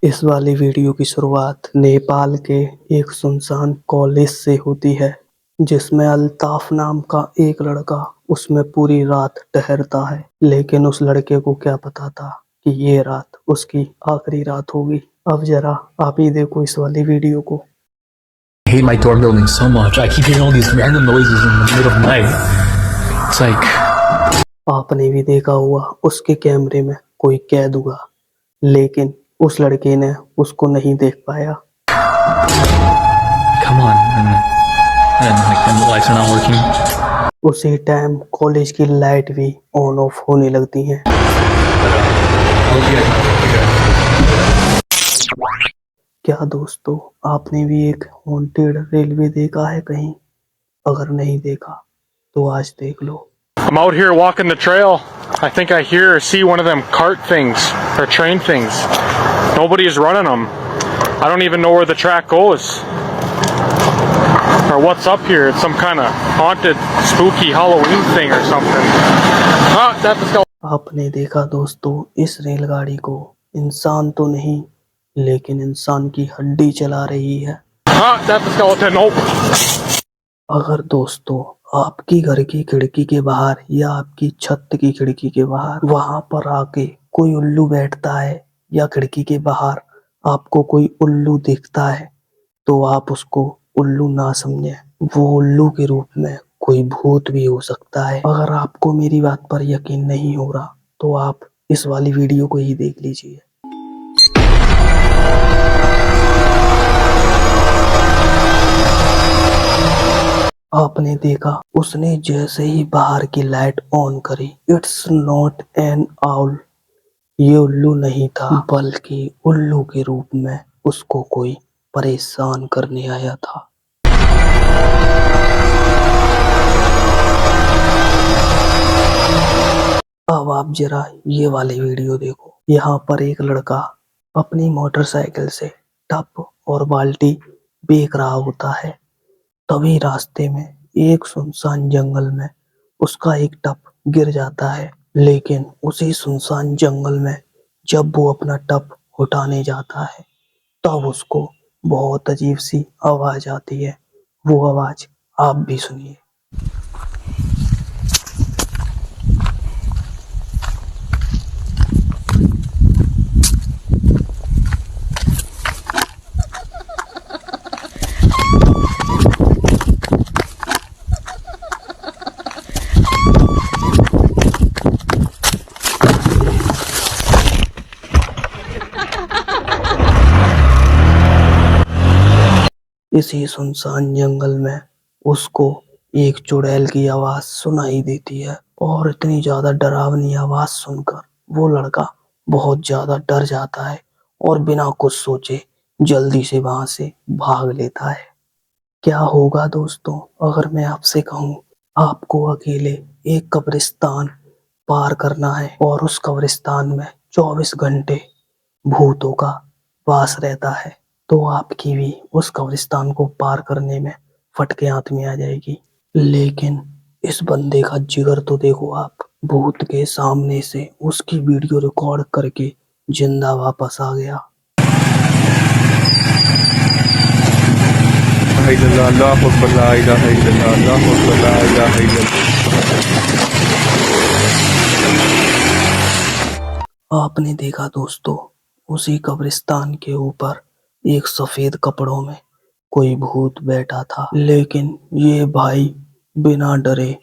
इस वाली वीडियो की शुरुआत नेपाल के एक सुनसान कॉलेज से होती है, जिसमें अल्ताफ नाम का एक लड़का उसमें पूरी रात ठहरता है। लेकिन उस लड़के को क्या पता था कि ये रात उसकी आखिरी रात होगी। अब जरा आप ही देखो इस वाली वीडियो को। I hate my dorm building so much. I keep hearing all these random noises in the middle of the night. It's like, आपने भी देखा हुआ उसके कैमरे में कोई कैद हुआ, लेकिन उस लड़के ने उसको नहीं देख पाया। come on, and like the lights are not working. उसी टाइम कॉलेज की लाइट भी ऑन ऑफ होने लगती हैं। क्या दोस्तों, आपने भी एक हॉन्टेड रेलवे देखा है कहीं? अगर नहीं देखा तो आज देख लो। I'm out here walking the trail. I think I hear or see one of them cart things or train things. Nobody is running them. I don't even know where the track goes or what's up here. It's some kind of haunted, spooky Halloween thing or something. Ah, that's the skeleton. आपने देखा दोस्तों, इस रेलगाड़ी को इंसान तो नहीं, लेकिन इंसान की हड्डी चला रही है। Ah, that's the skeleton. Nope. अगर दोस्तों आपकी घर की खिड़की के बाहर या आपकी छत की खिड़की के बाहर वहां पर आके कोई उल्लू बैठता है, या खिड़की के बाहर आपको कोई उल्लू दिखता है, तो आप उसको उल्लू ना समझें। वो उल्लू के रूप में कोई भूत भी हो सकता है। अगर आपको मेरी बात पर यकीन नहीं हो रहा तो आप इस वाली वीडियो को ही देख लीजिए। आपने देखा, उसने जैसे ही बाहर की लाइट ऑन करी, इट्स नॉट एन आउल, ये उल्लू नहीं था, बल्कि उल्लू के रूप में उसको कोई परेशान करने आया था। अब आप जरा ये वाली वीडियो देखो। यहाँ पर एक लड़का अपनी मोटरसाइकिल से टब और बाल्टी बेच रहा होता है। तभी रास्ते में एक सुनसान जंगल में उसका एक टब गिर जाता है। लेकिन उसी सुनसान जंगल में जब वो अपना टब उठाने जाता है, तब उसको बहुत अजीब सी आवाज आती है। वो आवाज आप भी सुनिए। इसी सुनसान जंगल में उसको एक चुड़ैल की आवाज सुनाई देती है, और इतनी ज्यादा डरावनी आवाज सुनकर वो लड़का बहुत ज्यादा डर जाता है और बिना कुछ सोचे जल्दी से वहां से भाग लेता है। क्या होगा दोस्तों अगर मैं आपसे कहूँ आपको अकेले एक कब्रिस्तान पार करना है, और उस कब्रिस्तान में 24 घंटे भूतों का वास रहता है, तो आपकी भी उस कब्रिस्तान को पार करने में फटके हाथ में आ जाएगी। लेकिन इस बंदे का जिगर तो देखो आप, भूत के सामने से उसकी वीडियो रिकॉर्ड करके जिंदा वापस आ गया। आपने देखा दोस्तों, उसी कब्रिस्तान के ऊपर एक सफेद कपड़ों में कोई भूत बैठा था, लेकिन ये भाई बिना डरे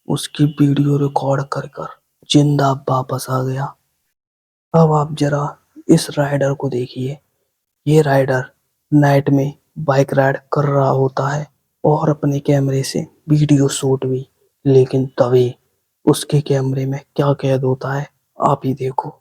उसकी वीडियो रिकॉर्ड कर कर जिंदा वापस आ गया। अब आप जरा इस राइडर को देखिए। ये राइडर नाइट में बाइक राइड कर रहा होता है और अपने कैमरे से वीडियो शूट भी, लेकिन तभी उसके कैमरे में क्या कैद होता है आप ही देखो।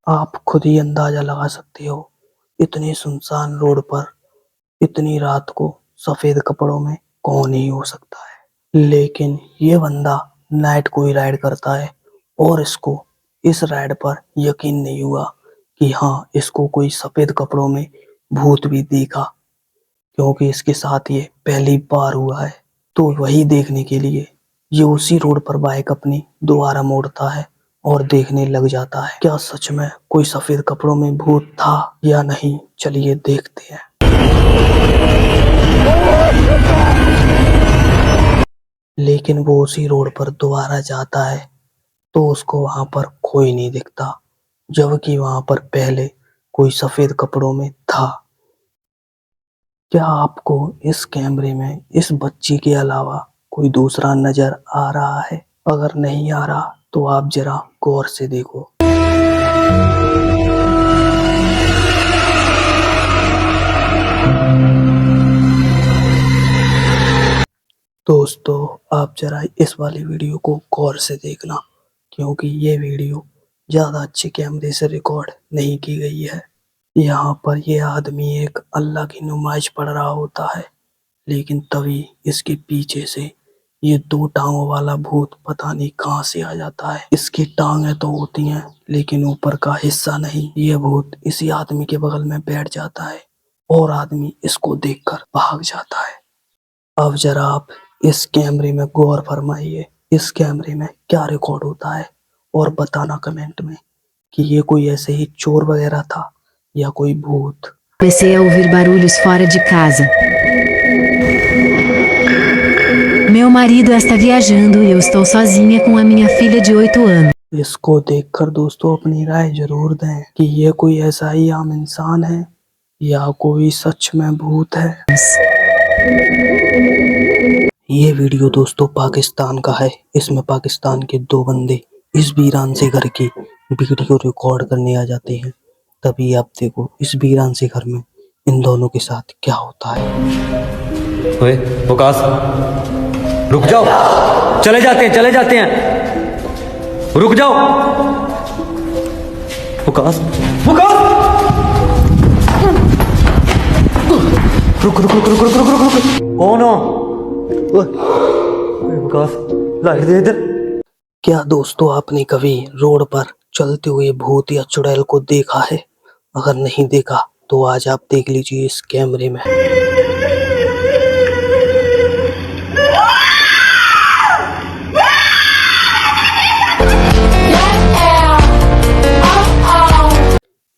आप खुद ही अंदाजा लगा सकते हो, इतनी सुनसान रोड पर इतनी रात को सफेद कपड़ों में कौन ही हो सकता है। लेकिन ये बंदा नाइट को ही राइड करता है और इसको इस राइड पर यकीन नहीं हुआ कि हाँ, इसको कोई सफेद कपड़ों में भूत भी दिखा, क्योंकि इसके साथ ये पहली बार हुआ है। तो वही देखने के लिए ये उसी रोड पर बाइक अपनी दोबारा मोड़ता है और देखने लग जाता है क्या सच में कोई सफेद कपड़ों में भूत था या नहीं। चलिए देखते हैं। लेकिन वो उसी रोड पर दोबारा जाता है तो उसको वहां पर कोई नहीं दिखता, जबकि वहां पर पहले कोई सफेद कपड़ों में था। क्या आपको इस कैमरे में इस बच्ची के अलावा कोई दूसरा नजर आ रहा है? अगर नहीं आ रहा तो आप जरा गौर से देखो। दोस्तों, आप जरा इस वाली वीडियो को गौर से देखना, क्योंकि ये वीडियो ज्यादा अच्छे कैमरे से रिकॉर्ड नहीं की गई है। यहाँ पर ये आदमी एक अल्लाह की नमाज पढ़ रहा होता है, लेकिन तभी इसके पीछे से ये 2 टांगों वाला भूत पता नहीं कहाँ से आ जाता है। इसकी टांगें तो होती हैं लेकिन ऊपर का हिस्सा नहीं। ये भूत इसी आदमी के बगल में बैठ जाता है और आदमी इसको देखकर भाग जाता है। अब जरा आप इस कैमरे में गौर फरमाइए, इस कैमरे में क्या रिकॉर्ड होता है, और बताना कमेंट में कि ये कोई ऐसे ही चोर वगैरह था या कोई भूत। Comecei a ouvir barulhos fora de casa. Meu marido está viajando e eu estou sozinha com a minha filha de 8 anos. इसको देखकर दोस्तों अपनी राय जरूर दें कि ये कोई ऐसा ही आम इंसान है या कोई सच में भूत है। ये वीडियो दोस्तों पाकिस्तान का है। इसमें पाकिस्तान के 2 बंदे इस वीरान से घर की वीडियो रिकॉर्ड करने आ जाते हैं। तभी आप देखो इस वीरान से घर में इन दोनों के साथ क्या होता है। ओए वकास, रुक जाओ, चले जाते हैं, रुक जाओ। वकास, रुक। कौन हो? वकास, लाइट दे इधर। क्या दोस्तों आपने कभी रोड पर चलते हुए भूत या चुड़ैल को देखा है? अगर नहीं देखा तो आज आप देख लीजिए इस कैमरे में।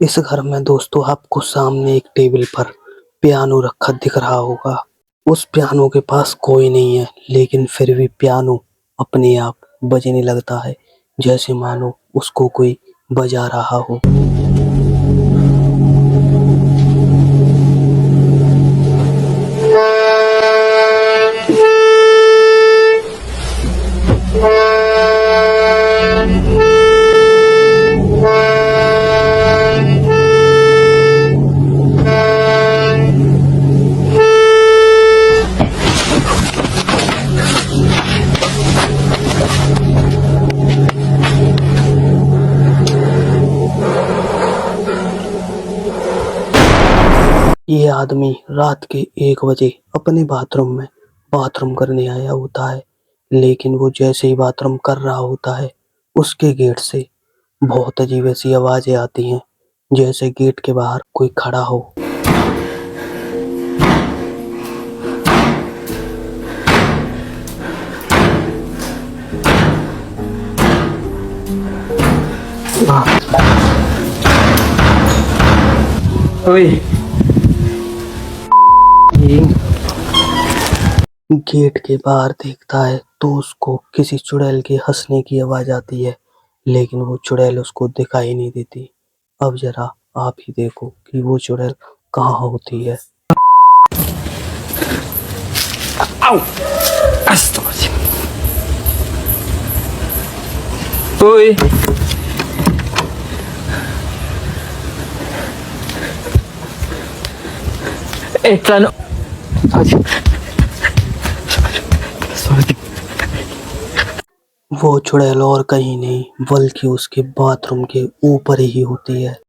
इस घर में दोस्तों आपको सामने एक टेबल पर पियानो रखा दिख रहा होगा। उस पियानो के पास कोई नहीं है, लेकिन फिर भी पियानो अपने आप बजने लगता है, जैसे मानो उसको कोई बजा रहा हो। ये आदमी रात के 1 बजे अपने बाथरूम में बाथरूम करने आया होता है, लेकिन वो जैसे ही बाथरूम कर रहा होता है उसके गेट से बहुत अजीब सी आवाजें आती हैं, जैसे गेट के बाहर कोई खड़ा हो। ओए गेट के बाहर देखता है तो उसको किसी चुड़ैल के हंसने की आवाज आती है, लेकिन वो चुड़ैल उसको दिखाई नहीं देती। अब जरा आप ही देखो कि वो चुड़ैल कहाँ होती है। ओए वो चुड़ैल और कहीं नहीं बल्कि उसके बाथरूम के ऊपर ही होती है।